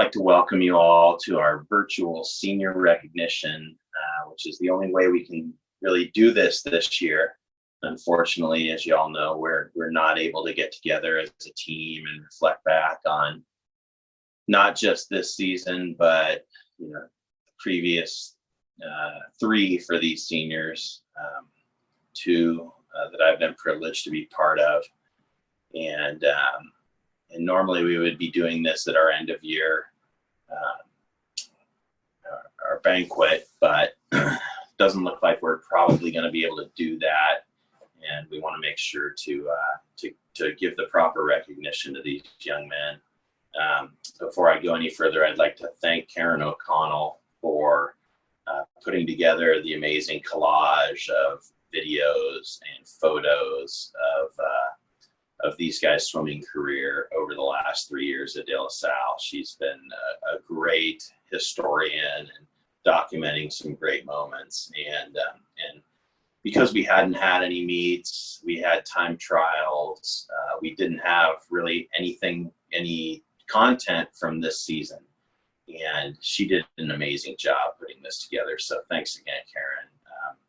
like to welcome you all to our virtual senior recognition, which is the only way we can really do this year. Unfortunately, as you all know, we're not able to get together as a team and reflect back on not just this season, but the previous three for these seniors, two that I've been privileged to be part of, and normally we would be doing this at our end of year, our banquet, but doesn't look like we're probably going to be able to do that. And we want to make sure to give the proper recognition to these young men. Before I go any further, I'd like to thank Karen OConnell for putting together the amazing collage of videos and photos of these guys' swimming career over the last 3 years at De La Salle. She's been a great historian and documenting some great moments. And because we hadn't had any meets, we had time trials, we didn't have really any content from this season. And she did an amazing job putting this together. So thanks again, Karen.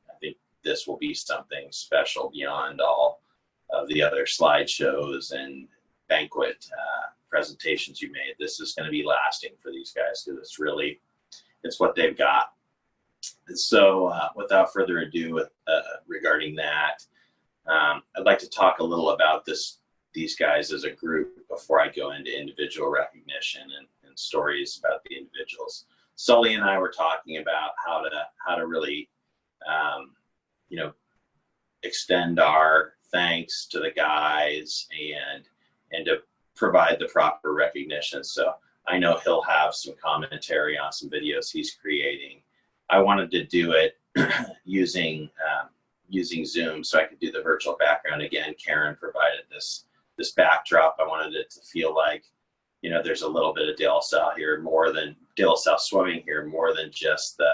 I think this will be something special beyond all of the other slideshows and banquet presentations you made. This is going to be lasting for these guys because it's what they've got. So without further ado, regarding that, I'd like to talk a little about these guys as a group before I go into individual recognition and stories about the individuals. Sully and I were talking about how to really, extend our thanks to the guys and to provide the proper recognition. So I know he'll have some commentary on some videos he's creating. I wanted to do it using Zoom so I could do the virtual background. Again, Karen provided this backdrop. I wanted it to feel like, there's a little bit of De La Salle here, more than De La Salle swimming here, more than just the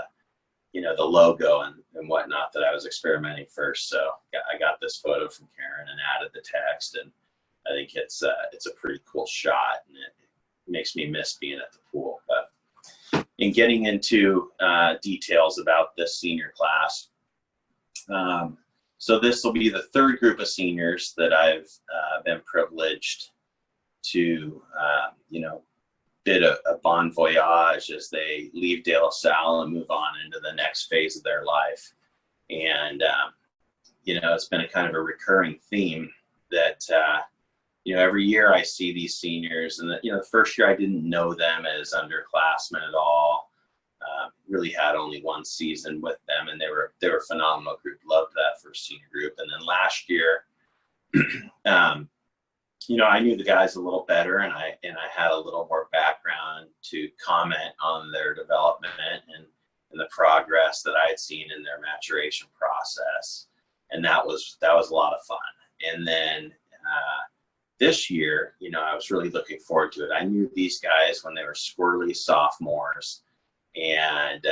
logo and whatnot that I was experimenting first. So I got this photo from Karen and added the text, and I think it's a pretty cool shot, and it makes me miss being at the pool. But in getting into details about this senior class, so this will be the third group of seniors that I've been privileged to, bid a bon voyage as they leave De La Salle and move on into the next phase of their life. And, it's been a kind of a recurring theme that, every year I see these seniors, and the first year I didn't know them as underclassmen at all. Really had only one season with them, and they were a phenomenal group. Loved that first senior group. And then last year, I knew the guys a little better, and I had a little more background to comment on their development and the progress that I had seen in their maturation process, and that was a lot of fun. And then this year, I was really looking forward to it. I knew these guys when they were squirrely sophomores, and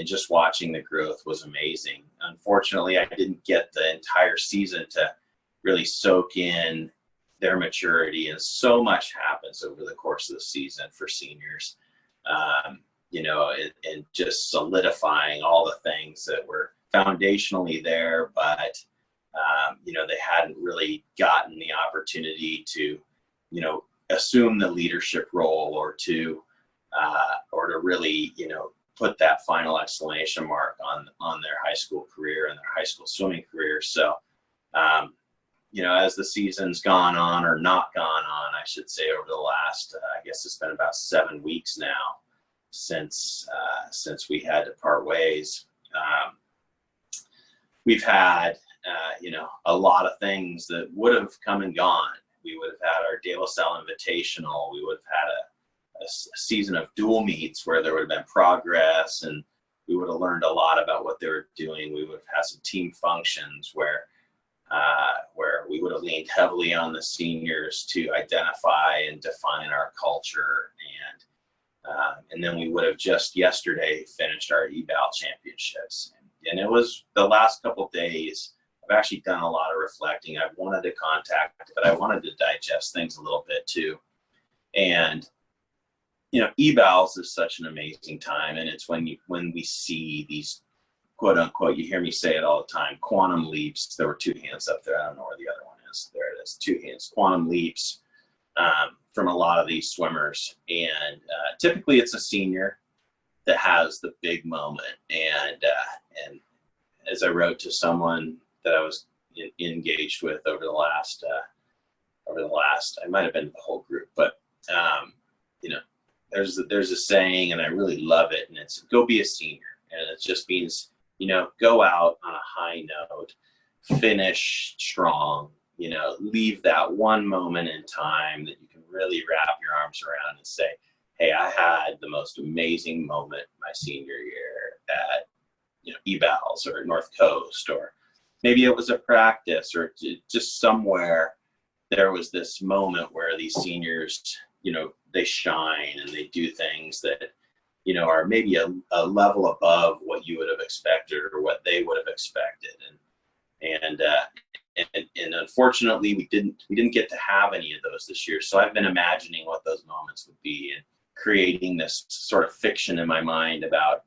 just watching the growth was amazing. Unfortunately, I didn't get the entire season to really soak in their maturity, and so much happens over the course of the season for seniors, and just solidifying all the things that were foundationally there, but they hadn't really gotten the opportunity to assume the leadership role or to really put that final exclamation mark on their high school career and their high school swimming career. So as the season's gone on, or not gone on, I should say, over the last, I guess it's been about 7 weeks now since we had to part ways. We've had, a lot of things that would have come and gone. We would have had our De La Salle Invitational. We would have had a season of dual meets where there would have been progress, and we would have learned a lot about what they were doing. We would have had some team functions where we would have leaned heavily on the seniors to identify and define our culture. And then we would have just yesterday finished our eval championships. And it was the last couple of days. I've actually done a lot of reflecting. I've wanted to contact, but I wanted to digest things a little bit too. And evals is such an amazing time, and it's when we see these quote unquote, you hear me say it all the time, quantum leaps. There were two hands up there. I don't know where the other one is. There it is, two hands. Quantum leaps from a lot of these swimmers, and typically it's a senior that has the big moment. And as I wrote to someone that I was engaged with over the last, I might have been the whole group, but there's a saying, and I really love it, and it's go be a senior. And it just means, go out on a high note, finish strong, leave that one moment in time that you can really wrap your arms around and say, hey, I had the most amazing moment my senior year at, evals or North Coast, or maybe it was a practice, or just somewhere there was this moment where these seniors, they shine and they do things that, are maybe a level above what you would have expected or what they would have expected. And unfortunately we didn't get to have any of those this year. So I've been imagining what those moments would be and creating this sort of fiction in my mind about,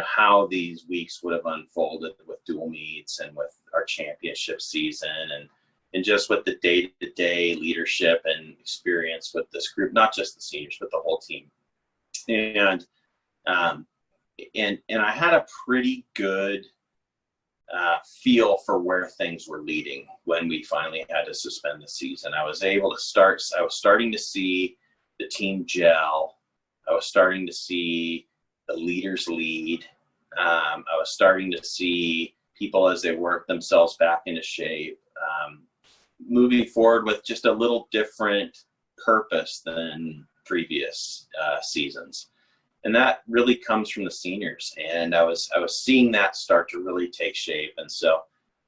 how these weeks would have unfolded with dual meets and with our championship season and just with the day-to-day leadership and experience with this group, not just the seniors, but the whole team. And I had a pretty good feel for where things were leading when we finally had to suspend the season. I was starting to see the team gel. I was starting to see the leaders lead. I was starting to see people as they work themselves back into shape, moving forward with just a little different purpose than previous seasons. And that really comes from the seniors. And I was seeing that start to really take shape. And so,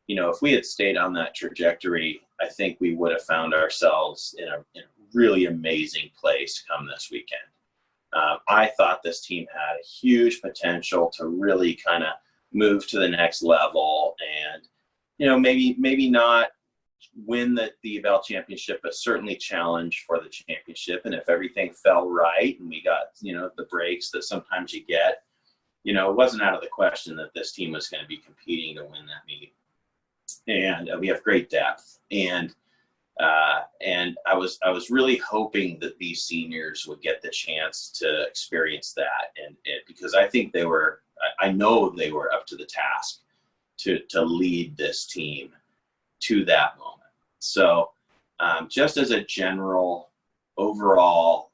if we had stayed on that trajectory, I think we would have found ourselves in a really amazing place come this weekend. I thought this team had a huge potential to really kind of move to the next level and, maybe not win the eval championship, but certainly challenge for the championship. And if everything fell right and we got, the breaks that sometimes you get, it wasn't out of the question that this team was going to be competing to win that meet. And we have great depth. And I was really hoping that these seniors would get the chance to experience that. And because I know they were up to the task to lead this team to that moment. So just as a general overall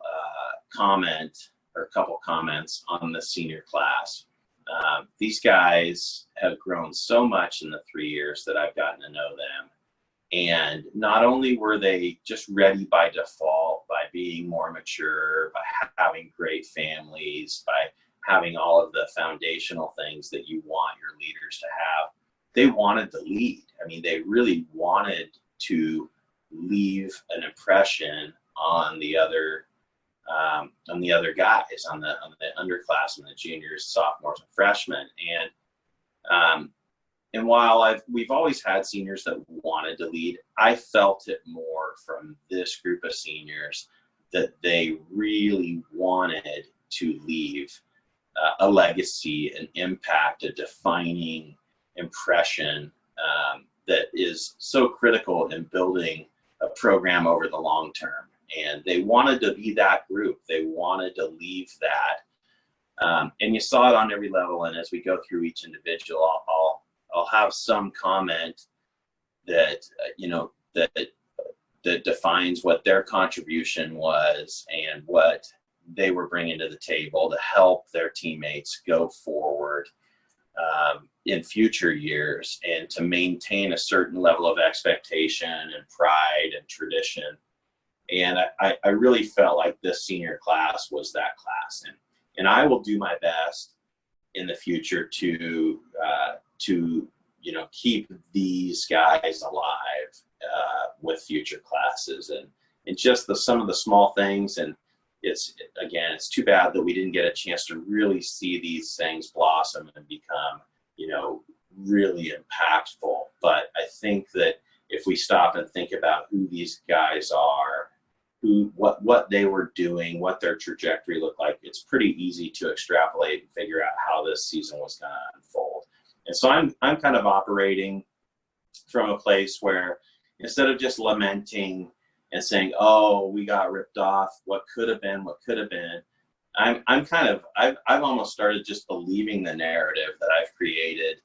comment or a couple comments on the senior class, these guys have grown so much in the 3 years that I've gotten to know them. And not only were they just ready by default, by being more mature, by having great families, by having all of the foundational things that you want your leaders to have, they wanted to lead. I mean, they really wanted to leave an impression on the other guys, on the underclassmen, the juniors, sophomores, and freshmen. And while we've always had seniors that wanted to lead, I felt it more from this group of seniors that they really wanted to leave a legacy, an impact, a defining impression that is so critical in building a program over the long term. And they wanted to be that group. They wanted to leave that. And you saw it on every level. And as we go through each individual, I'll have some comment that, that defines what their contribution was and what they were bringing to the table to help their teammates go forward in future years and to maintain a certain level of expectation and pride and tradition. And I really felt like this senior class was that class. And I will do my best in the future to keep these guys alive with future classes and just some of the small things. And it's too bad that we didn't get a chance to really see these things blossom and become, really impactful. But I think that if we stop and think about who these guys are what they were doing, what their trajectory looked like, it's pretty easy to extrapolate and figure out how this season was going to unfold. And so I'm kind of operating from a place where instead of just lamenting and saying, "Oh, we got ripped off. What could have been? What could have been?" I've almost started just believing the narrative that I've created,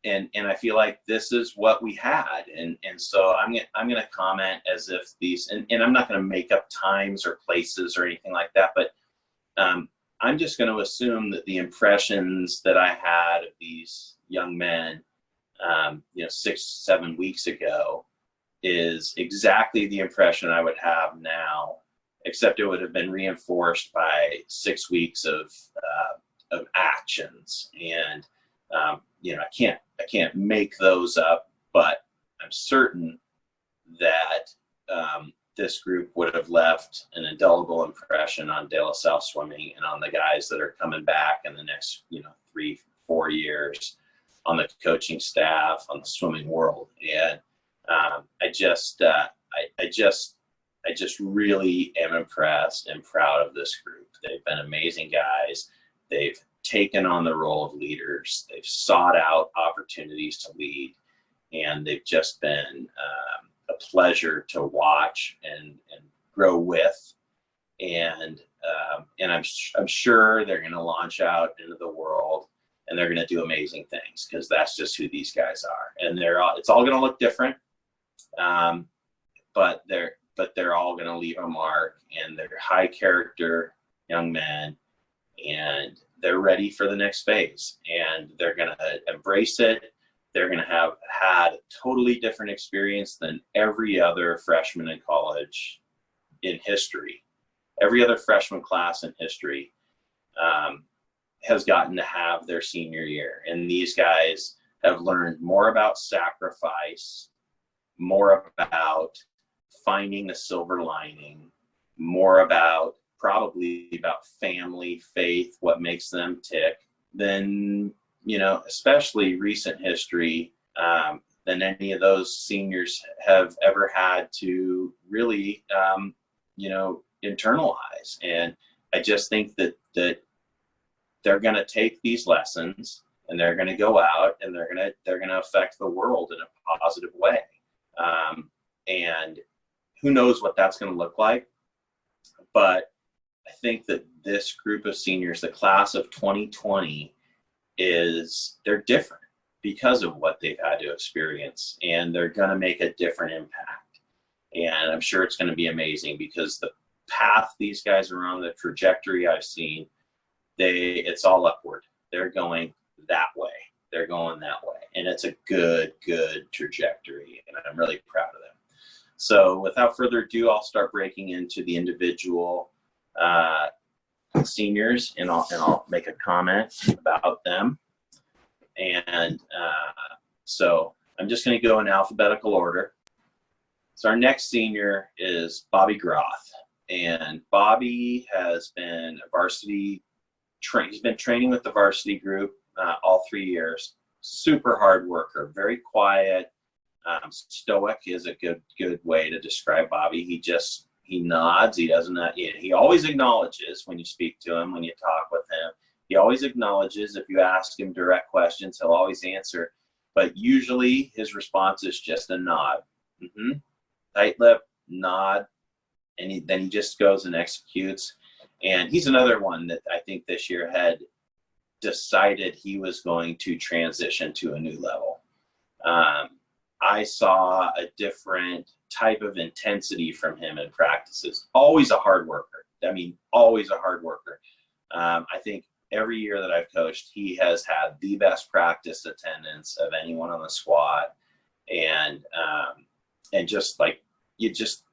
and I feel like this is what we had, and so I'm gonna comment as if these, and I'm not gonna make up times or places or anything like that, but I'm just going to assume that the impressions that I had of these young men, 6-7 weeks ago, is exactly the impression I would have now, except it would have been reinforced by 6 weeks of actions. And I can't make those up, but I'm certain that this group would have left an indelible impression on De La Salle swimming and on the guys that are coming back in the next 3-4 years, on the coaching staff, on the swimming world. And I just really am impressed and proud of this group. They've been amazing guys. They've taken on the role of leaders. They've sought out opportunities to lead, and they've just been a pleasure to watch and grow with. And I'm sure they're going to launch out into the world, and they're going to do amazing things, because that's just who these guys are. And it's all going to look different, but they're all going to leave a mark, and they're high character young men, and they're ready for the next phase, and they're going to embrace it. They're going to have had a totally different experience than every other freshman in college in history. Every other freshman class in history has gotten to have their senior year. And these guys have learned more about sacrifice, more about finding the silver lining, probably about family, faith, what makes them tick, than especially recent history, than any of those seniors have ever had to really, internalize. And I just think that they're going to take these lessons, and they're going to go out, and they're going to affect the world in a positive way. And who knows what that's going to look like, but I think that this group of seniors, the class of 2020, they're different because of what they've had to experience, and they're going to make a different impact. And I'm sure it's going to be amazing, because the path these guys are on, the trajectory I've seen, it's all upward. They're going that way. They're going that way. And it's a good trajectory, and I'm really proud of them. So without further ado, I'll start breaking into the individual seniors, and I'll make a comment about them. And so I'm just going to go in alphabetical order. So our next senior is Bobby Groth, and Bobby has been a varsity he's been training with the varsity group all 3 years. Super hard worker, very quiet, stoic is a good way to describe Bobby. He nods. He doesn't. He always acknowledges when you speak to him, when you talk with him. He always acknowledges. If you ask him direct questions, he'll always answer. But usually his response is just a nod. Mm-hmm. Tight lip, nod, and then he just goes and executes. And he's another one that I think this year had decided he was going to transition to a new level. I saw a different type of intensity from him in practices. Always a hard worker. Always a hard worker. I think every year that I've coached, he has had the best practice attendance of anyone on the squad. And just like, you just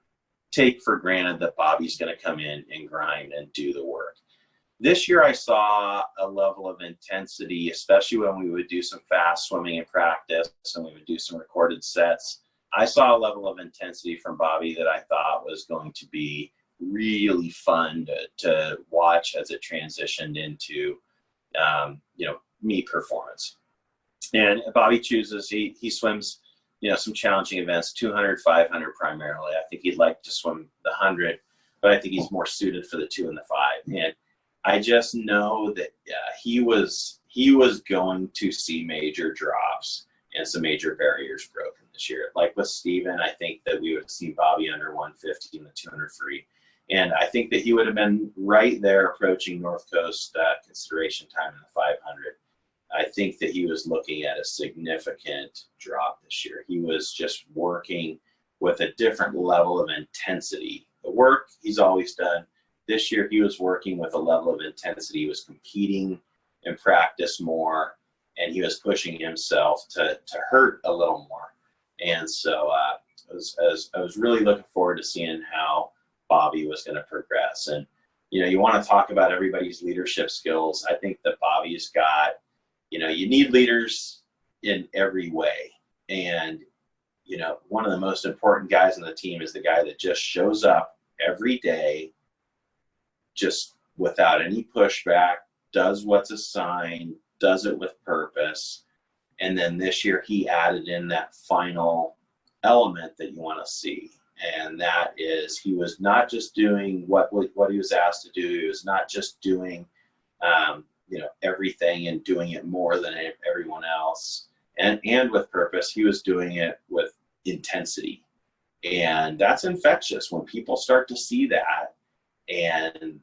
take for granted that Bobby's going to come in and grind and do the work. This year I saw a level of intensity, especially when we would do some fast swimming in practice and we would do some recorded sets. I saw a level of intensity from Bobby that I thought was going to be really fun to watch as it transitioned into, meet performance. And Bobby chooses, he swims some challenging events, 200, 500 primarily. I think he'd like to swim the 100, but I think he's more suited for the 2 and the 5. And I just know that he was going to see major drops and some major barriers broken this year. Like with Steven, I think that we would have seen Bobby under 150 in the 200 free. And I think that he would have been right there approaching North Coast consideration time in the 500. I think that he was looking at a significant drop this year. He was just working with a different level of intensity. The work he's always done. This year he was working with a level of intensity. He was competing in practice more, and he was pushing himself to hurt a little more. And so I was really looking forward to seeing how Bobby was going to progress. And, you want to talk about everybody's leadership skills. I think that Bobby's got, you need leaders in every way. And, one of the most important guys on the team is the guy that just shows up every day, just without any pushback, does what's assigned, does it with purpose. And then this year he added in that final element that you want to see. And that is, he was not just doing what he was asked to do. He was not just doing, everything and doing it more than everyone else. And with purpose, he was doing it with intensity. And that's infectious when people start to see that, and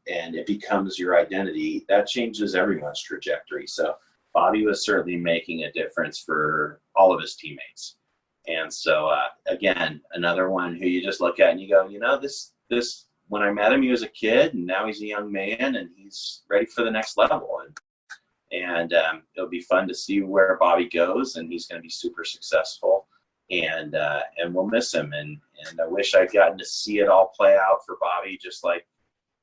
it becomes your identity. That changes everyone's trajectory. So Bobby was certainly making a difference for all of his teammates. And so, again, another one who you just look at and you go, this, when I met him, he was a kid, and now he's a young man, and he's ready for the next level. And it'll be fun to see where Bobby goes, and he's going to be super successful. And we'll miss him. And I wish I'd gotten to see it all play out for Bobby, just like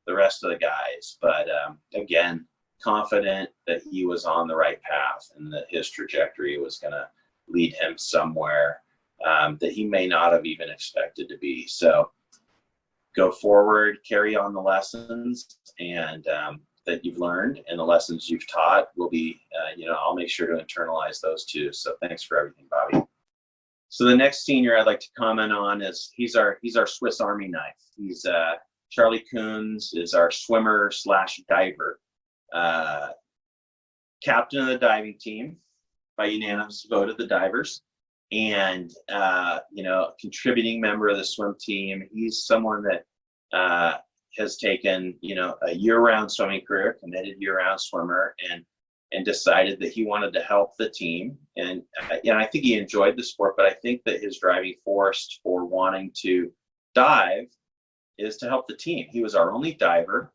the rest of the guys. But again, confident that he was on the right path and that his trajectory was going to lead him somewhere that he may not have even expected to be. So go forward, carry on the lessons and that you've learned, and the lessons you've taught will be, I'll make sure to internalize those too. So thanks for everything, Bobby. So the next senior I'd like to comment on is he's our Swiss Army knife. He's Charlie Kunz is our swimmer / diver, captain of the diving team by unanimous vote of the divers, and contributing member of the swim team. He's someone that has taken a year-round swimming career, committed year-round swimmer, and decided that he wanted to help the team. And I think he enjoyed the sport, but I think that his driving force for wanting to dive is to help the team. He was our only diver,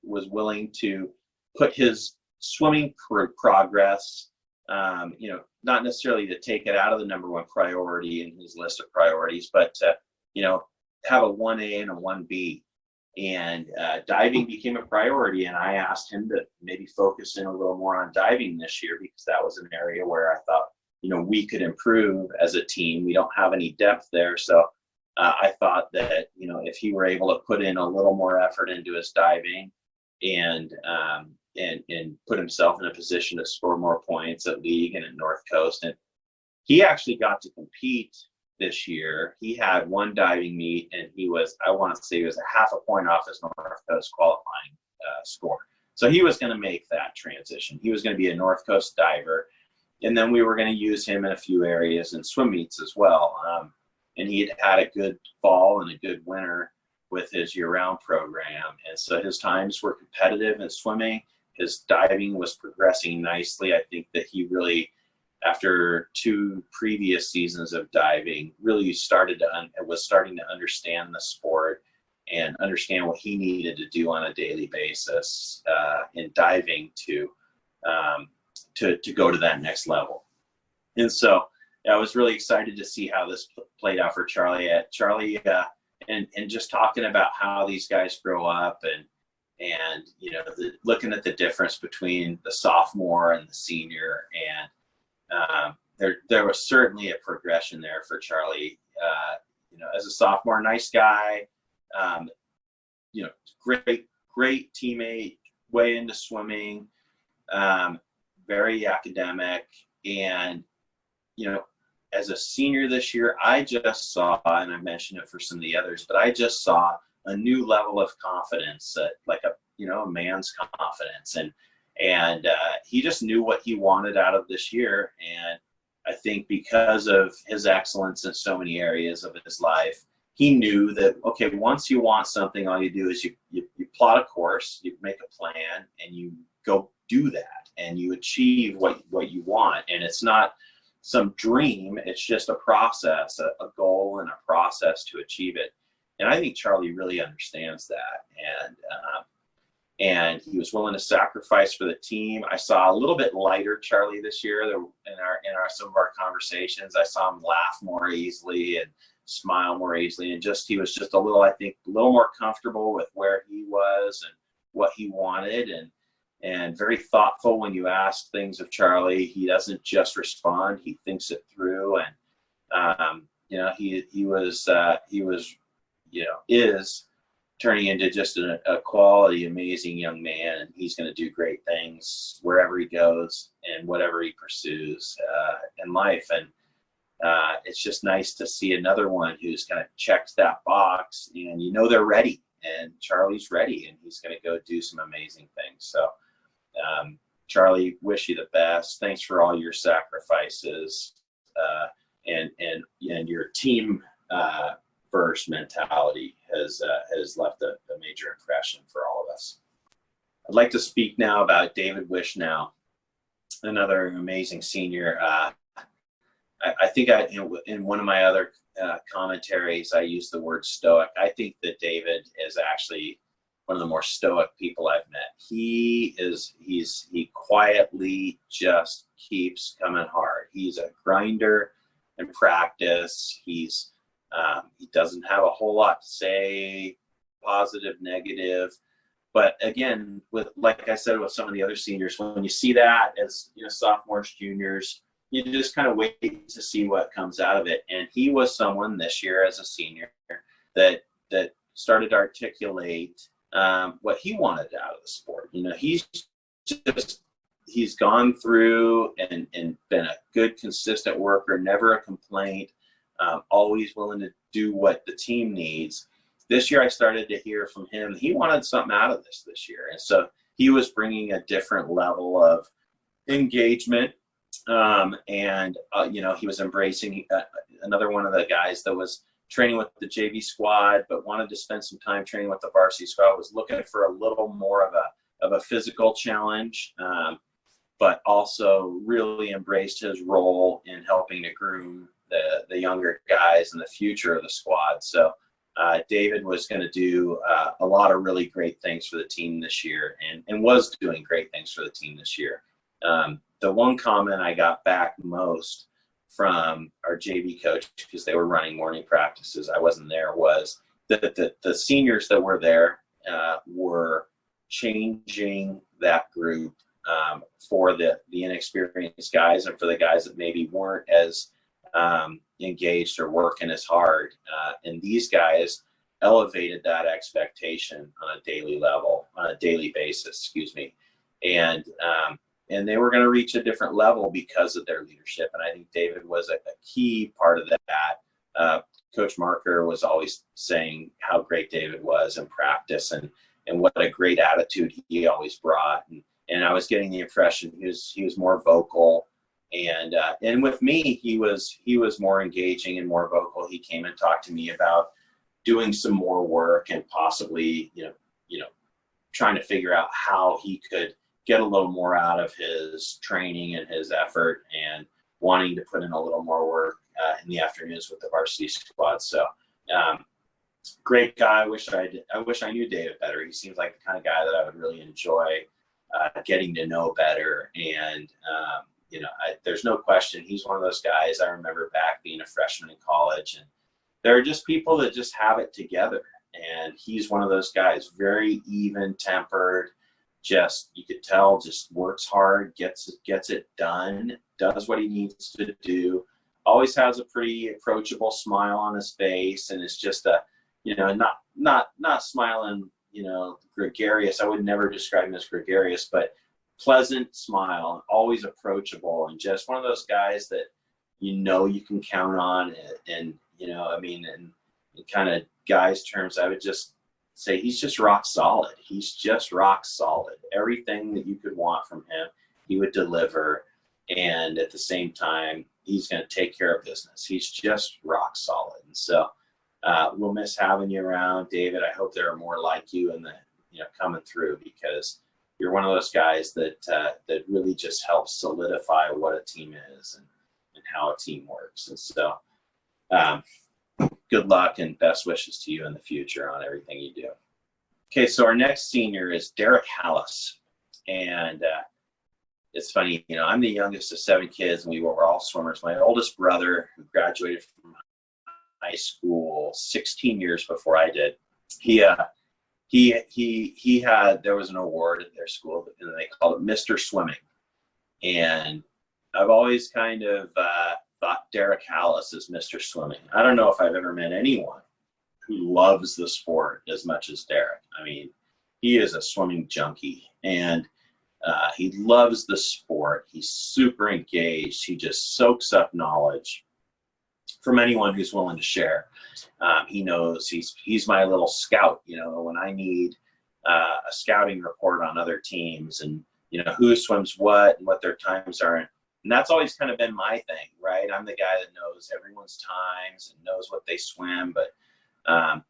was willing to put his swimming progress, not necessarily to take it out of the number one priority in his list of priorities, but to, have a 1A and a 1B. And diving became a priority, and I asked him to maybe focus in a little more on diving this year, because that was an area where I thought, we could improve as a team. We don't have any depth there. So I thought that, if he were able to put in a little more effort into his diving and put himself in a position to score more points at league and at North Coast. And he actually got to compete this year. He had one diving meet, and he was a half a point off his North Coast qualifying score. So he was going to make that transition. He was going to be a North Coast diver, and then we were going to use him in a few areas in swim meets as well. And he had a good fall and a good winter with his year-round program, and so his times were competitive in swimming. His diving was progressing nicely. I think that he really, after 2 previous seasons of diving, really was starting to understand the sport and understand what he needed to do on a daily basis in diving to go to that next level. And so I was really excited to see how this played out for Charlie. And just talking about how these guys grow up and looking at the difference between the sophomore and the senior, and there was certainly a progression there for Charlie. As a sophomore, nice guy, great teammate, way into swimming, very academic, and as a senior this year, I just saw, and I mentioned it for some of the others, but I just saw a new level of confidence, like a man's confidence. And he just knew what he wanted out of this year. And I think because of his excellence in so many areas of his life, he knew that, okay, once you want something, all you do is you plot a course, you make a plan, and you go do that, and you achieve what you want. And it's not some dream, it's just a process, a goal and a process to achieve it. And I think Charlie really understands that. And he was willing to sacrifice for the team. I saw a little bit lighter Charlie this year in some of our conversations. I saw him laugh more easily and smile more easily, and he was just a little more comfortable with where he was and what he wanted, and very thoughtful when you ask things of Charlie. He doesn't just respond; he thinks it through, and is turning into just a quality, amazing young man, and he's going to do great things wherever he goes and whatever he pursues in life. And it's just nice to see another one who's kind of checked that box, and they're ready, and Charlie's ready, and he's going to go do some amazing things. So Charlie, wish you the best. Thanks for all your sacrifices and your team first mentality has left a major impression for all of us. I'd like to speak now about David Wishnow, another amazing senior. I think in one of my other commentaries, I used the word stoic. I think that David is actually one of the more stoic people I've met. He quietly just keeps coming hard. He's a grinder in practice. He doesn't have a whole lot to say, positive, negative. But again, like I said with some of the other seniors, when you see that as sophomores, juniors, you just kind of wait to see what comes out of it. And he was someone this year as a senior that started to articulate what he wanted out of the sport. He's gone through and been a good, consistent worker, never a complaint, always willing to do what the team needs. This year I started to hear from him, he wanted something out of this year. And so he was bringing a different level of engagement. He was embracing another one of the guys that was training with the JV squad, but wanted to spend some time training with the varsity squad, was looking for a little more of a physical challenge, but also really embraced his role in helping to groom the younger guys and the future of the squad. So David was going to do a lot of really great things for the team this year, and was doing great things for the team this year. The one comment I got back most from our JV coach, because they were running morning practices, I wasn't there, was that the seniors that were there were changing that group for the inexperienced guys, and for the guys that maybe weren't as engaged or working as hard. And these guys elevated that expectation on a daily basis, and they were going to reach a different level because of their leadership. And I think David was a key part of that. Coach Marker was always saying how great David was in practice, and what a great attitude he always brought. And I was getting the impression he was more vocal, and with me he was more engaging and more vocal. He came and talked to me about doing some more work, and possibly trying to figure out how he could get a little more out of his training and his effort, and wanting to put in a little more work in the afternoons with the varsity squad. So great guy. I wish I knew David better. He seems like the kind of guy that I would really enjoy getting to know better. And there's no question he's one of those guys. I remember back being a freshman in college, and there are just people that just have it together. And he's one of those guys, very even-tempered. Just, you could tell, just works hard, gets it done, does what he needs to do, always has a pretty approachable smile on his face, and it's just not smiling, gregarious. I would never describe him as gregarious, but pleasant smile, always approachable, and just one of those guys that, you can count on. And I mean, in kind of guys terms, I would just say he's just rock solid. He's just rock solid. Everything that you could want from him, he would deliver. And at the same time, he's going to take care of business. He's just rock solid. And so we'll miss having you around, David. I hope there are more like you in the coming through, because you're one of those guys that really just helps solidify what a team is and how a team works. And so good luck and best wishes to you in the future on everything you do. Okay, so our next senior is Derrick Alexander. And it's funny, I'm the youngest of 7 kids, and we were all swimmers. My oldest brother, who graduated from high school 16 years before I did, he had, there was an award at their school, and they called it Mr. Swimming. And I've always kind of thought Derrick Alexander is Mr. Swimming. I don't know if I've ever met anyone who loves the sport as much as Derrick. I mean, he is a swimming junkie, and he loves the sport. He's super engaged. He just soaks up knowledge from anyone who's willing to share. He knows he's my little scout. When I need a scouting report on other teams and who swims what and what their times are, and that's always kind of been my thing, right? I'm the guy that knows everyone's times and knows what they swim. But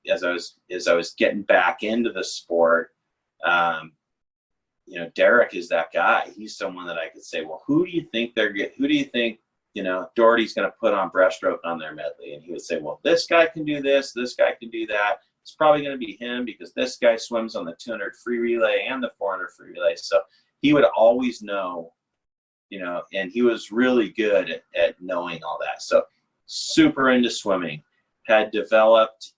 as I was getting back into the sport, Derrick is that guy. He's someone that I could say, well, who do you think Doherty's going to put on breaststroke on their medley? And he would say, well, this guy can do this guy can do that. It's probably going to be him because this guy swims on the 200 free relay and the 400 free relay. So he would always know, and he was really good at knowing all that. So super into swimming, had developed,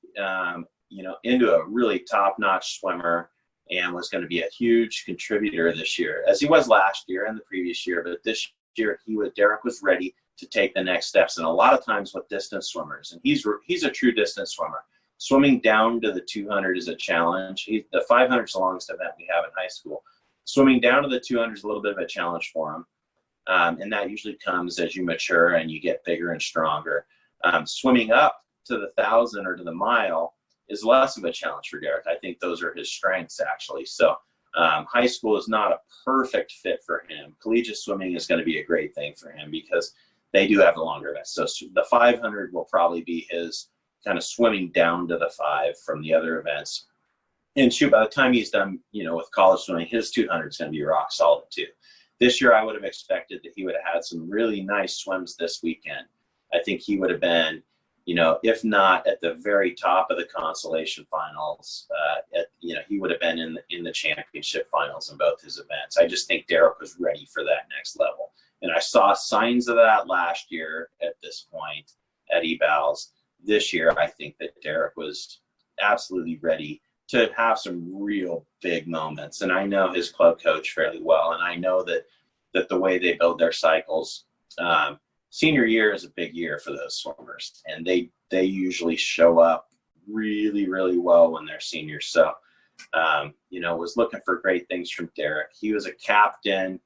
into a really top-notch swimmer, and was going to be a huge contributor this year, as he was last year and the previous year. But this year, Derrick was ready to take the next steps. And a lot of times with distance swimmers, and he's a true distance swimmer. Swimming down to the 200 is a challenge. The 500 is the longest event we have in high school. Swimming down to the 200 is a little bit of a challenge for him. And that usually comes as you mature and you get bigger and stronger. Swimming up to the 1,000 or to the mile is less of a challenge for Derrick. I think those are his strengths, actually. So high school is not a perfect fit for him. Collegiate swimming is going to be a great thing for him because they do have the longer events. So the 500 will probably be his kind of swimming down to the 5 from the other events. And by the time he's done, with college swimming, his 200 is going to be rock solid too. This year, I would have expected that he would have had some really nice swims this weekend. I think he would have been, if not at the very top of the consolation finals, he would have been in the championship finals in both his events. I just think Derrick was ready for that next level. And I saw signs of that last year at this point at evals. This year, I think that Derrick was absolutely ready to have some real big moments. And I know his club coach fairly well, and I know that the way they build their cycles, senior year is a big year for those swimmers, and they usually show up really, really well when they're seniors. So, was looking for great things from Derrick. He was a captain.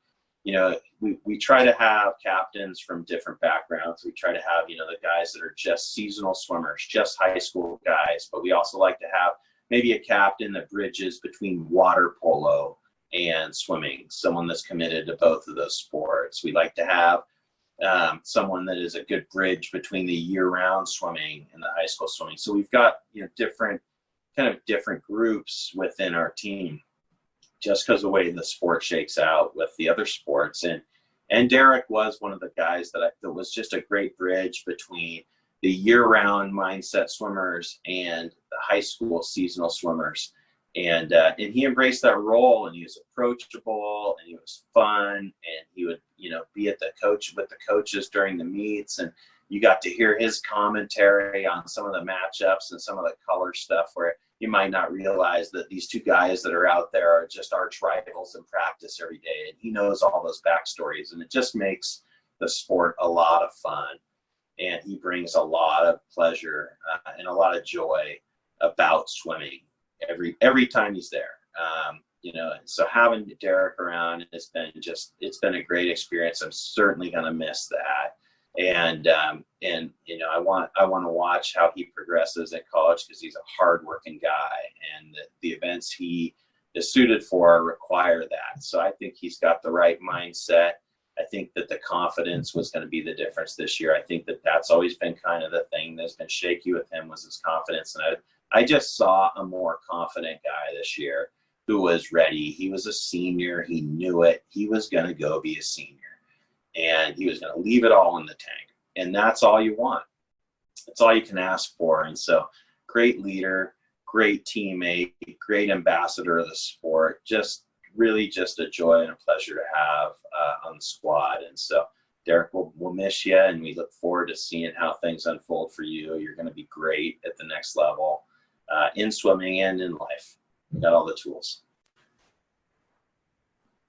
We try to have captains from different backgrounds. We try to have, the guys that are just seasonal swimmers, just high school guys, but we also like to have maybe a captain that bridges between water polo and swimming, someone that's committed to both of those sports. We like to have someone that is a good bridge between the year-round swimming and the high school swimming. So we've got different groups within our team, just because of the way the sport shakes out with the other sports. And Derrick was one of the guys that was just a great bridge between the year-round mindset swimmers and the high school seasonal swimmers. And he embraced that role, and he was approachable, and he was fun, and he would, be with the coaches during the meets, and you got to hear his commentary on some of the matchups and some of the color stuff where you might not realize that these two guys that are out there are just arch rivals in practice every day, and he knows all those backstories, and it just makes the sport a lot of fun. And he brings a lot of pleasure and a lot of joy about swimming every time he's there. So having Derrick around it's been a great experience. I'm certainly going to miss that. And I want to watch how he progresses at college, because he's a hardworking guy, and the events he is suited for require that. So I think he's got the right mindset. I think that the confidence was going to be the difference this year. I think that that's always been kind of the thing that's been shaky with him, was his confidence. And I just saw a more confident guy this year who was ready. He was a senior. He knew it. He was going to go be a senior, and he was going to leave it all in the tank. And that's all you want. That's all you can ask for. And so, great leader, great teammate, great ambassador of the sport. Really just a joy and a pleasure to have on the squad. And so, Derrick, we'll miss you, and we look forward to seeing how things unfold for you. You're going to be great at the next level in swimming and in life. You got all the tools.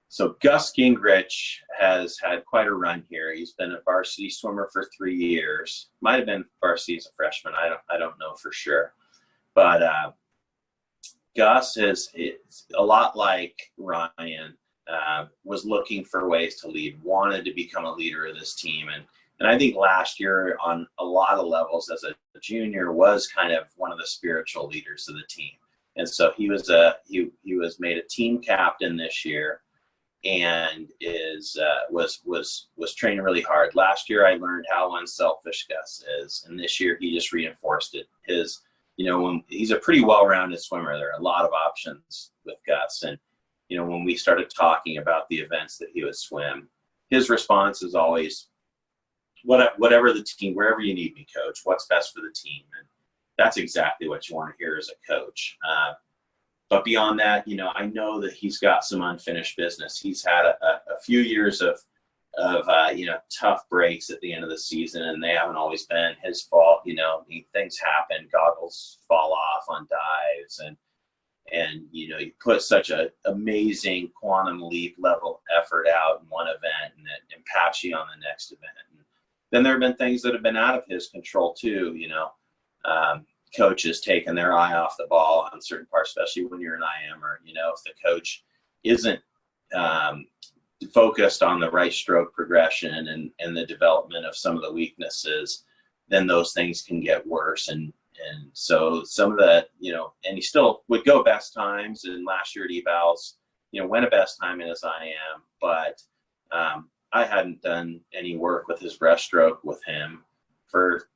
So Gus Gingrich has had quite a run here. He's been a varsity swimmer for 3 years. Might have been varsity as a freshman. I don't know for sure. But Gus is a lot like Ryan, was looking for ways to lead, wanted to become a leader of this team. And I think last year on a lot of levels as a junior was kind of one of the spiritual leaders of the team. And so he was made a team captain this year, and was training really hard. Last year I learned how unselfish Gus is, and this year he just reinforced it. When he's a pretty well-rounded swimmer, there are a lot of options with Gus. And when we started talking about the events that he would swim, his response is always, whatever the team, wherever you need me, coach, what's best for the team. And that's exactly what you want to hear as a coach. But beyond that, I know that he's got some unfinished business. He's had a few years of tough breaks at the end of the season, and they haven't always been his fault. Things happen, goggles fall off on dives, and you put such an amazing quantum leap level effort out in one event, and it impacts you on the next event. And then there have been things that have been out of his control too. Coaches taking their eye off the ball on certain parts, especially when you're an IM, or if the coach isn't focused on the right stroke progression and the development of some of the weaknesses, then those things can get worse. And so some of the, and he still would go best times, and last year at evals, went a best time in his IM, but I hadn't done any work with his breaststroke with him for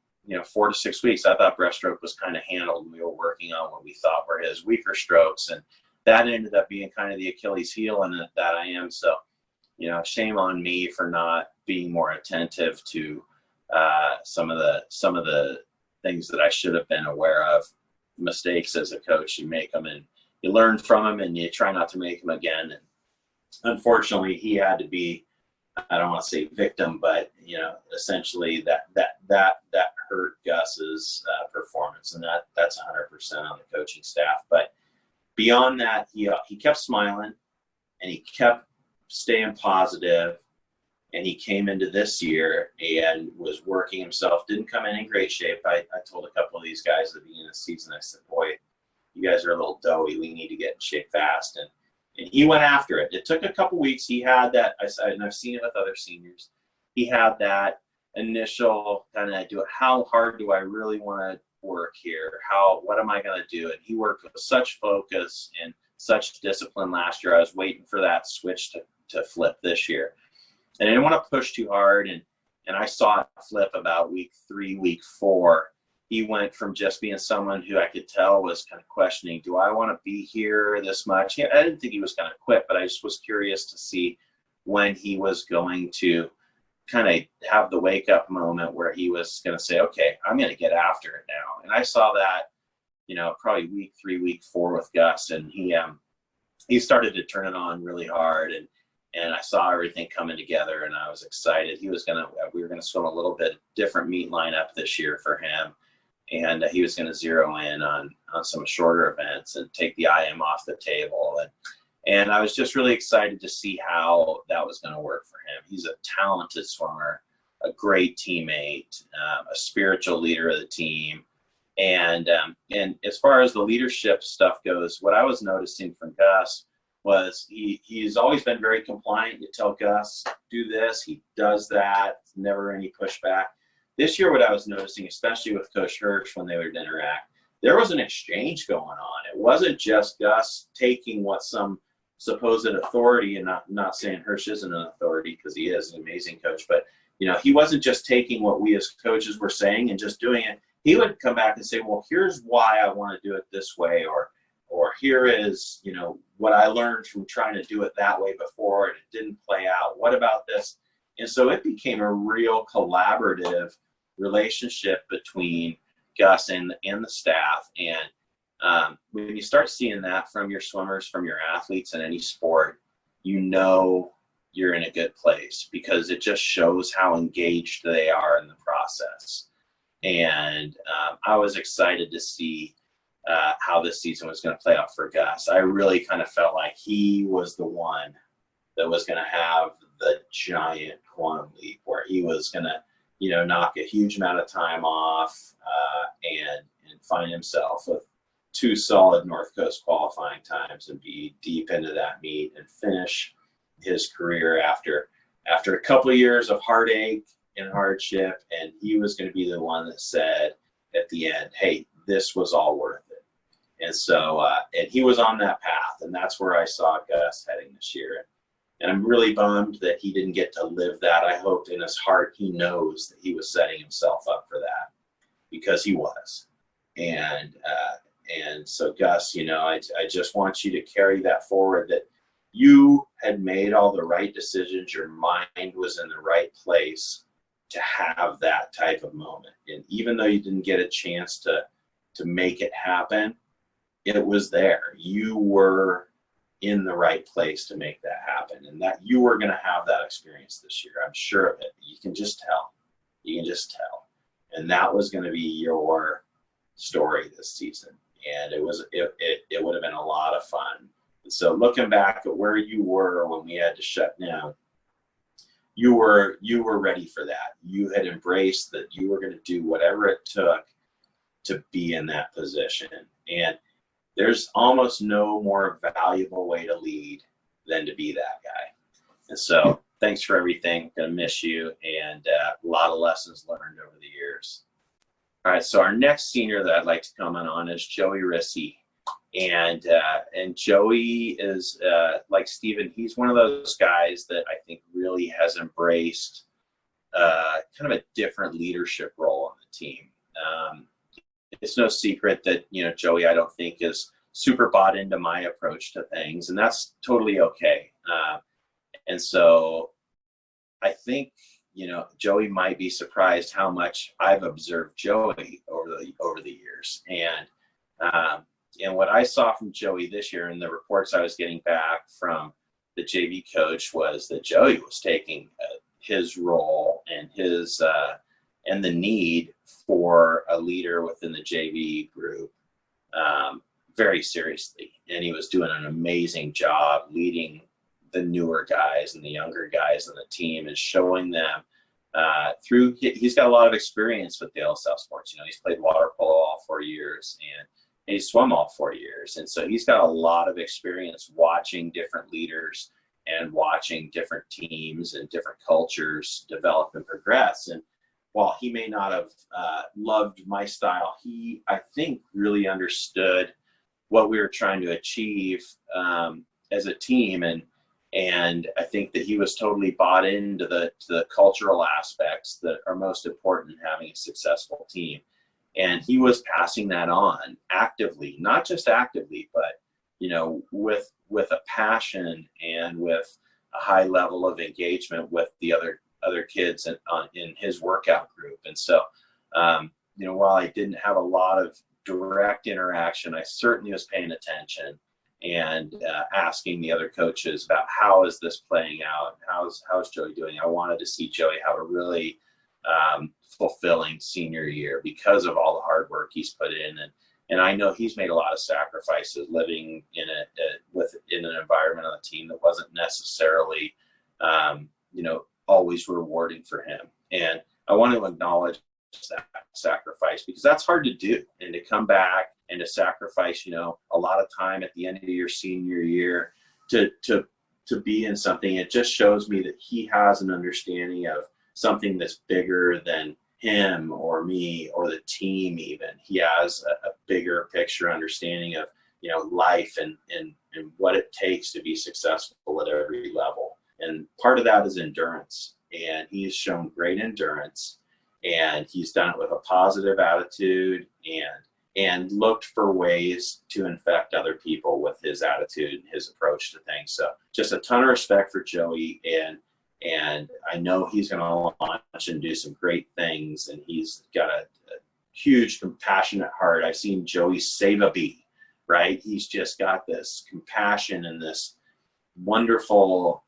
4 to 6 weeks. I thought breaststroke was kind of handled. We were working on what we thought were his weaker strokes, and that ended up being kind of the Achilles heel in that I am. So, shame on me for not being more attentive to some of the things that I should have been aware of. Mistakes as a coach, you make them and you learn from them, and you try not to make them again. And unfortunately, he had to be, I don't want to say victim, but essentially that hurt Gus's performance, and that's 100% on the coaching staff. But beyond that, he kept smiling, and he kept staying positive, and he came into this year and was working himself. Didn't come in great shape. I told a couple of these guys at the beginning of the season, I said, boy, you guys are a little doughy. We need to get in shape fast. And he went after it. It took a couple weeks. He had that, and I've seen it with other seniors. He had that initial kind of, how hard do I really want to work here? What am I going to do? And he worked with such focus and such discipline last year. I was waiting for that switch to flip this year. And I didn't want to push too hard. And I saw it flip about week 3, week 4. He went from just being someone who I could tell was kind of questioning, do I want to be here this much? I didn't think he was going to quit, but I just was curious to see when he was going to kind of have the wake up moment where he was going to say, okay, I'm going to get after it now. And I saw that, probably week 3, week 4 with Gus, and he started to turn it on really hard. And I saw everything coming together, and I was excited. We were going to swim a little bit different meet lineup this year for him. And he was going to zero in on some shorter events and take the IM off the table. And I was just really excited to see how that was going to work for him. He's a talented swimmer, a great teammate, a spiritual leader of the team. And as far as the leadership stuff goes, what I was noticing from Gus was he's always been very compliant. You tell Gus, do this, he does that, never any pushback. This year, what I was noticing, especially with Coach Hirsch when they would interact, there was an exchange going on. It wasn't just Gus taking what some supposed authority, and not saying Hirsch isn't an authority, because he is an amazing coach, but he wasn't just taking what we as coaches were saying and just doing it. He would come back and say, well, here's why I want to do it this way, or here is, what I learned from trying to do it that way before and it didn't play out. What about this? And so it became a real collaborative relationship between Gus and the staff. And when you start seeing that from your swimmers, from your athletes in any sport, you're in a good place, because it just shows how engaged they are in the process. And I was excited to see how this season was going to play out for Gus. I really kind of felt like he was the one that was going to have the giant quantum leap, where he was going to, knock a huge amount of time off and find himself with 2 solid North Coast qualifying times and be deep into that meet and finish his career after a couple of years of heartache and hardship. And he was going to be the one that said at the end, hey, this was all worth it. And so, and he was on that path, and that's where I saw Gus heading this year. And I'm really bummed that he didn't get to live that. I hoped in his heart he knows that he was setting himself up for that, because he was. And so Gus, I just want you to carry that forward, that you had made all the right decisions. Your mind was in the right place to have that type of moment. And even though you didn't get a chance to make it happen, it was there. You were in the right place to make that happen, and that you were going to have that experience this year. I'm sure of it. You can just tell. And that was going to be your story this season. And it would have been a lot of fun. And so looking back at where you were when we had to shut down, you were ready for that. You had embraced that you were going to do whatever it took to be in that position. And there's almost no more valuable way to lead than to be that guy. And so thanks for everything. Gonna miss you, and a lot of lessons learned over the years. All right, so our next senior that I'd like to comment on is Joey Rissy. And Joey is, like Steven, he's one of those guys that I think really has embraced kind of a different leadership role on the team. It's no secret that, Joey, I don't think is super bought into my approach to things, and that's totally okay. And so I think, Joey might be surprised how much I've observed Joey over the years. And what I saw from Joey this year, and the reports I was getting back from the JV coach, was that Joey was taking his role and his and the need for a leader within the JV group very seriously. And he was doing an amazing job leading the newer guys and the younger guys on the team and showing them he's got a lot of experience with Dale South Sports. He's played water polo all 4 years, and he's swum all 4 years. And so he's got a lot of experience watching different leaders and watching different teams and different cultures develop and progress. And while he may not have loved my style, he, I think, really understood what we were trying to achieve as a team. And I think that he was totally bought into the cultural aspects that are most important in having a successful team. And he was passing that on actively, not just actively, but, with a passion and with a high level of engagement with the other kids in his workout group. And so, while I didn't have a lot of direct interaction, I certainly was paying attention and asking the other coaches about how is this playing out? How's Joey doing? I wanted to see Joey have a really fulfilling senior year because of all the hard work he's put in. And I know he's made a lot of sacrifices living in an environment on the team that wasn't necessarily, always rewarding for him. And I want to acknowledge that sacrifice, because that's hard to do, and to come back and to sacrifice, a lot of time at the end of your senior year to be in something. It just shows me that he has an understanding of something that's bigger than him or me or the team even. He has a bigger picture understanding of, life and what it takes to be successful at every level. And part of that is endurance. And he's shown great endurance, and he's done it with a positive attitude and looked for ways to infect other people with his attitude and his approach to things. So just a ton of respect for Joey, and I know he's going to launch and do some great things, and he's got a huge compassionate heart. I've seen Joey save a bee, right? He's just got this compassion and this wonderful,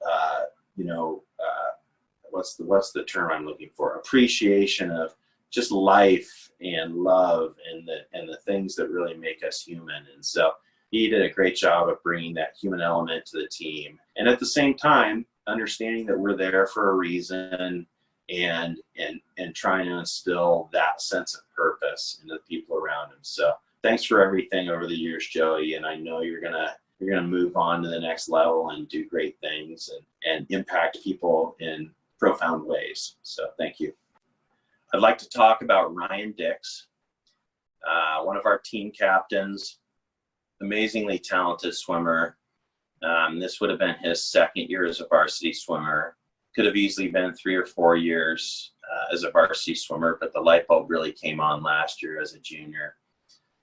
what's the term I'm looking for? Appreciation of just life and love and the things that really make us human. And so he did a great job of bringing that human element to the team. And at the same time, understanding that we're there for a reason and trying to instill that sense of purpose into the people around him. So thanks for everything over the years, Joey. And I know you're gonna move on to the next level and do great things and impact people in profound ways. So thank you. I'd like to talk about Ryan Dix, one of our team captains, amazingly talented swimmer. This would have been his second year as a varsity swimmer. Could have easily been 3 or 4 years as a varsity swimmer, but the light bulb really came on last year as a junior.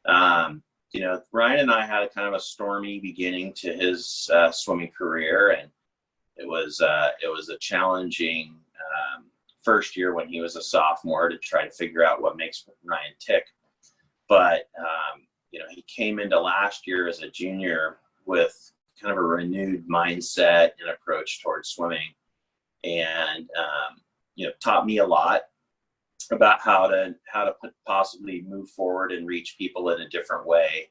Ryan and I had a kind of a stormy beginning to his swimming career, and it was a challenging first year when he was a sophomore to try to figure out what makes Ryan tick. But he came into last year as a junior with kind of a renewed mindset and approach towards swimming, and taught me a lot about how to possibly move forward and reach people in a different way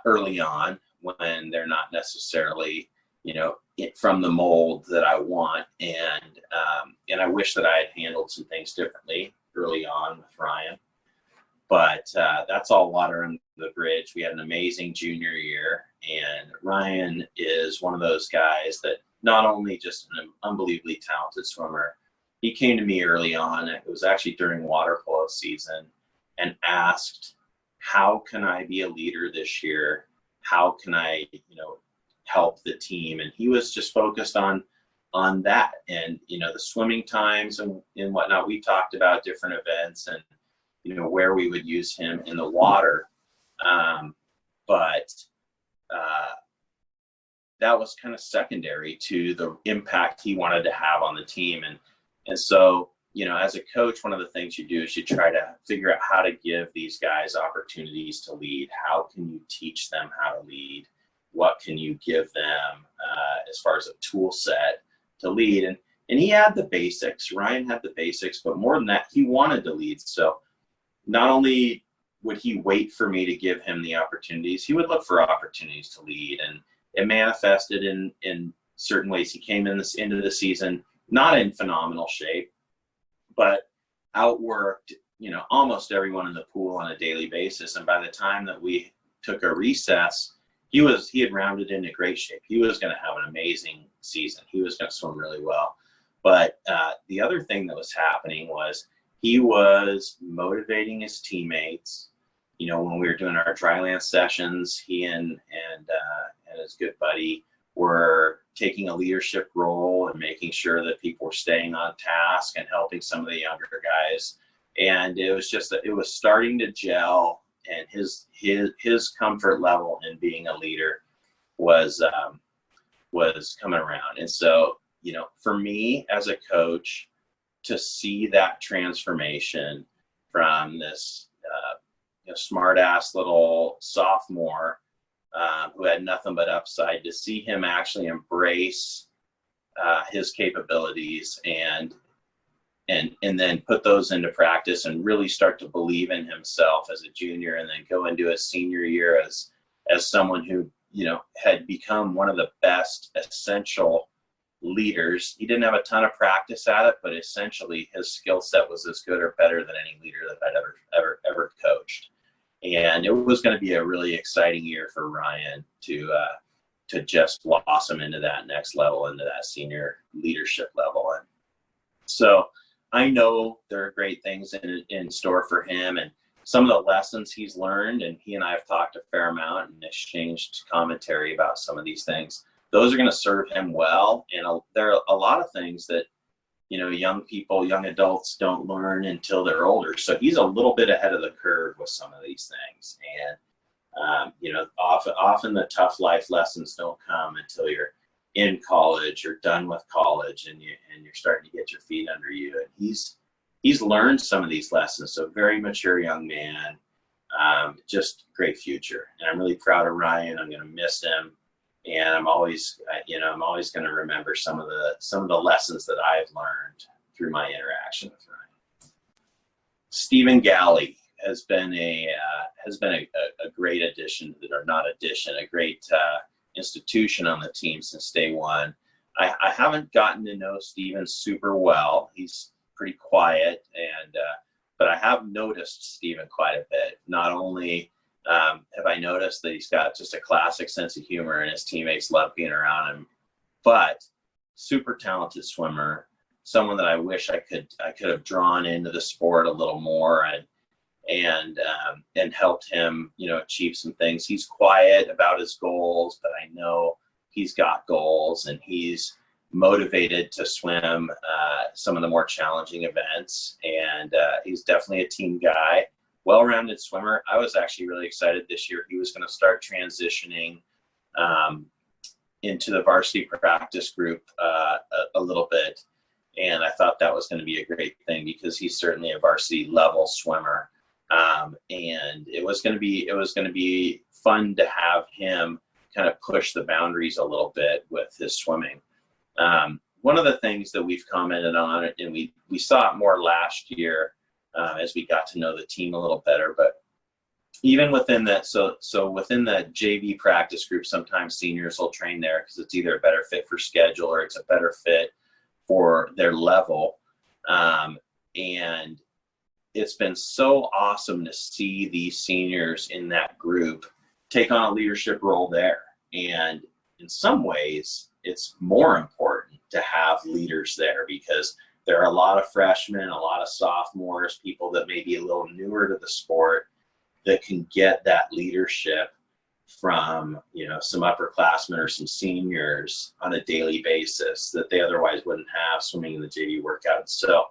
early on when they're not necessarily from the mold that I want, and I wish that I had handled some things differently early on with Ryan. But that's all water under the bridge. We had an amazing junior year, and Ryan is one of those guys that not only just an unbelievably talented swimmer. He came to me early on, it was actually during water polo season, and asked, how can I be a leader this year? How can I, help the team? And he was just focused on that. And, the swimming times and whatnot, we talked about different events and, where we would use him in the water. But that was kind of secondary to the impact he wanted to have on the team. And so, as a coach, one of the things you do is you try to figure out how to give these guys opportunities to lead. How can you teach them how to lead? What can you give them as far as a tool set to lead? And he had the basics. Ryan had the basics, but more than that, he wanted to lead. So not only would he wait for me to give him the opportunities, he would look for opportunities to lead. And it manifested in certain ways. He came into the season not in phenomenal shape, but outworked, almost everyone in the pool on a daily basis. And by the time that we took a recess, he had rounded into great shape. He was going to have an amazing season. He was going to swim really well. But the other thing that was happening was he was motivating his teammates. When we were doing our dryland sessions, he and his good buddy were taking a leadership role and making sure that people were staying on task and helping some of the younger guys. And it was just that it was starting to gel, and his comfort level in being a leader was coming around. And so, for me as a coach, to see that transformation from this smart ass little sophomore who had nothing but upside, to see him actually embrace his capabilities and then put those into practice and really start to believe in himself as a junior, and then go into his senior year as someone who had become one of the best essential leaders. He didn't have a ton of practice at it, but essentially his skill set was as good or better than any leader that I'd ever coached. And it was going to be a really exciting year for Ryan to to just blossom into that next level, into that senior leadership level. And so I know there are great things in store for him, and some of the lessons he's learned, and he and I have talked a fair amount and exchanged commentary about some of these things. Those are going to serve him well. And there are a lot of things that, young people, young adults don't learn until they're older. So he's a little bit ahead of the curve with some of these things. And, often the tough life lessons don't come until you're in college or done with college, and you're starting to get your feet under you. And he's learned some of these lessons. So very mature young man, just great future. And I'm really proud of Ryan. I'm going to miss him. And I'm always going to remember some of the lessons that I've learned through my interaction with Ryan. Stephen Galley has been a great addition, a great institution on the team since day one. I haven't gotten to know Stephen super well. He's pretty quiet, but I have noticed Stephen quite a bit. Not only have I noticed that he's got just a classic sense of humor and his teammates love being around him, but super talented swimmer, someone that I wish I could have drawn into the sport a little more and helped him, achieve some things. He's quiet about his goals, but I know he's got goals, and he's motivated to swim some of the more challenging events. And he's definitely a team guy, well-rounded swimmer. I was actually really excited this year. He was going to start transitioning into the varsity practice group a little bit. And I thought that was going to be a great thing because he's certainly a varsity level swimmer. And it was going to be fun to have him kind of push the boundaries a little bit with his swimming. One of the things that we've commented on, and we saw it more last year as we got to know the team a little better, but even within that, so within the JV practice group, sometimes seniors will train there because it's either a better fit for schedule or it's a better fit for their level. And it's been so awesome to see these seniors in that group take on a leadership role there. And in some ways, it's more important to have leaders there because there are a lot of freshmen, a lot of sophomores, people that may be a little newer to the sport that can get that leadership from, some upperclassmen or some seniors on a daily basis that they otherwise wouldn't have swimming in the JV workout. So,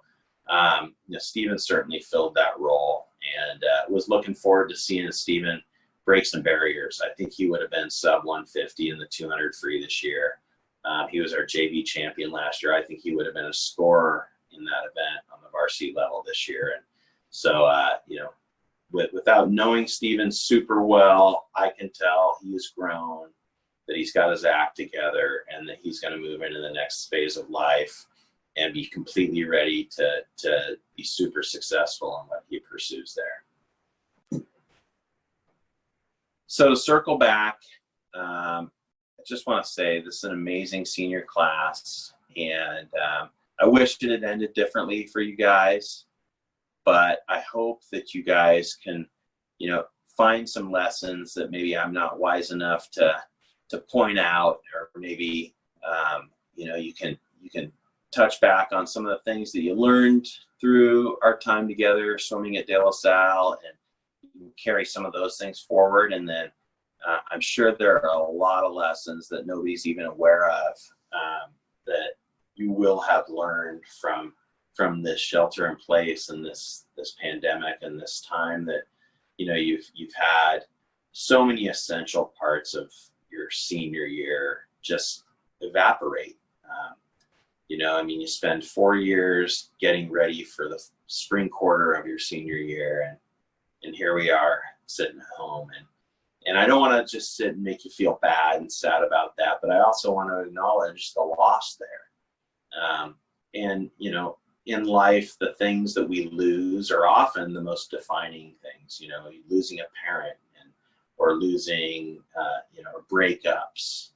Stephen certainly filled that role, and was looking forward to seeing Stephen break some barriers. I think he would have been sub 150 in the 200 free this year. He was our JV champion last year. I think he would have been a scorer in that event on the varsity level this year. And so, without knowing Stephen super well, I can tell he's grown, that he's got his act together, and that he's going to move into the next phase of life and be completely ready to be super successful in what he pursues there. So to circle back, I just want to say this is an amazing senior class, and I wish it had ended differently for you guys, but I hope that you guys can, find some lessons that maybe I'm not wise enough to point out, or maybe, you can touch back on some of the things that you learned through our time together swimming at De La Salle, and carry some of those things forward. And then I'm sure there are a lot of lessons that nobody's even aware of that you will have learned from this shelter in place and this pandemic and this time that, you've had so many essential parts of your senior year just evaporate. You spend 4 years getting ready for the spring quarter of your senior year, and here we are sitting at home. And I don't want to just sit and make you feel bad and sad about that, but I also want to acknowledge the loss there. In life, the things that we lose are often the most defining things, losing a parent or losing, breakups,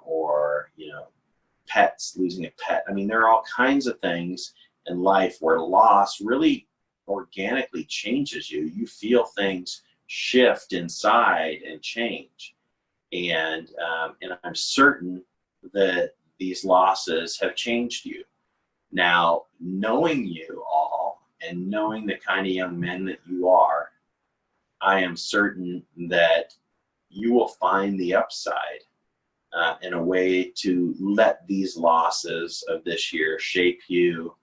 or, pets, losing a pet. There are all kinds of things in life where loss really organically changes you. You feel things shift inside and change. and I'm certain that these losses have changed you. Now, knowing you all and knowing the kind of young men that you are, I am certain that you will find the upside in a way to let these losses of this year shape you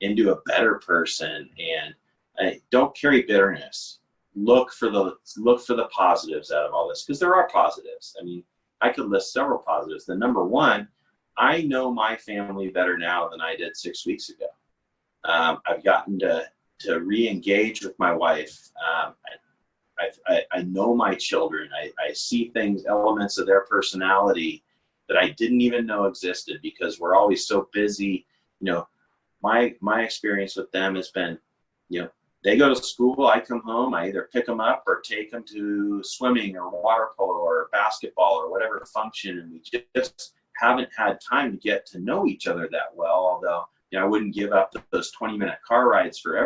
into a better person. And don't carry bitterness. Look for the positives out of all this, because there are positives. I mean, I could list several positives. The number one, I know my family better now than I did 6 weeks ago. I've gotten to re-engage with my wife. I know my children. I see things, elements of their personality that I didn't even know existed, because we're always so busy. You know, my experience with them has been, you know, they go to school, I come home, I either pick them up or take them to swimming or water polo or basketball or whatever function, and we just haven't had time to get to know each other that well, although, you know, I wouldn't give up those 20-minute car rides for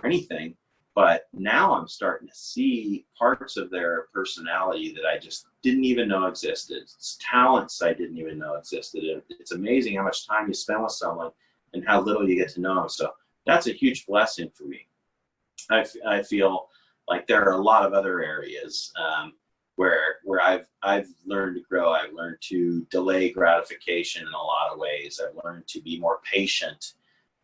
anything. But now I'm starting to see parts of their personality that I just didn't even know existed. It's talents I didn't even know existed. It's amazing how much time you spend with someone and how little you get to know them. So that's a huge blessing for me. I feel like there are a lot of other areas where I've learned to grow. I've learned to delay gratification in a lot of ways. I've learned to be more patient,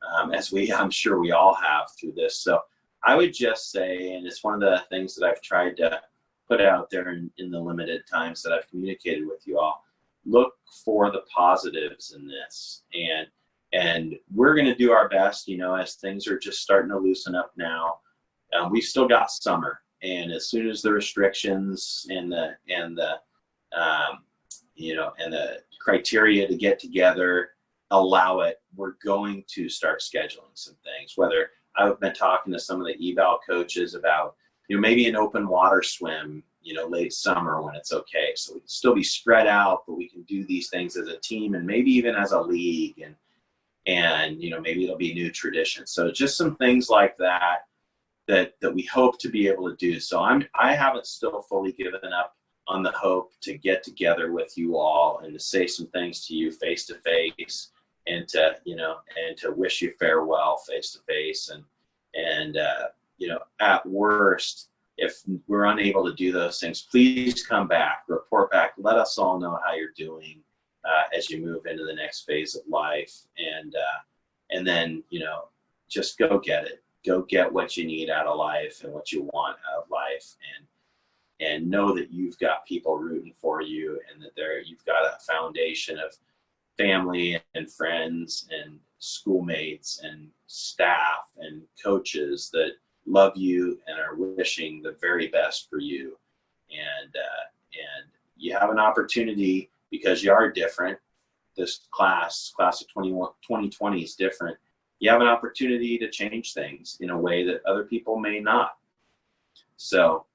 I'm sure we all have through this. So I would just say, and it's one of the things that I've tried to put out there in the limited times that I've communicated with you all, look for the positives in this. And we're going to do our best, you know, as things are just starting to loosen up now. We've still got summer, and as soon as the restrictions and the criteria to get together allow it, we're going to start scheduling some things. Whether I've been talking to some of the eval coaches about, you know, maybe an open water swim, you know, late summer when it's okay. So we can still be spread out, but we can do these things as a team and maybe even as a league, and you know, maybe it'll be new traditions. So just some things like that we hope to be able to do. So I haven't still fully given up on the hope to get together with you all and to say some things to you face to face, and to, you know, and to wish you farewell face to face. And you know, at worst, if we're unable to do those things, please come back, report back, let us all know how you're doing as you move into the next phase of life. And then, you know, just go get it. Go get what you need out of life and what you want out of life, and know that you've got people rooting for you, and that you've got a foundation of family and friends and schoolmates and staff and coaches that love you and are wishing the very best for you. And you have an opportunity, because you are different. This class of 2020 is different. You have an opportunity to change things in a way that other people may not. So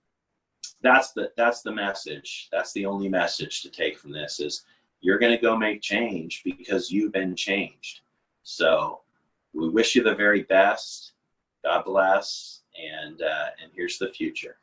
that's the message. That's the only message to take from this, is you're going to go make change because you've been changed. So we wish you the very best. God bless, and here's the future.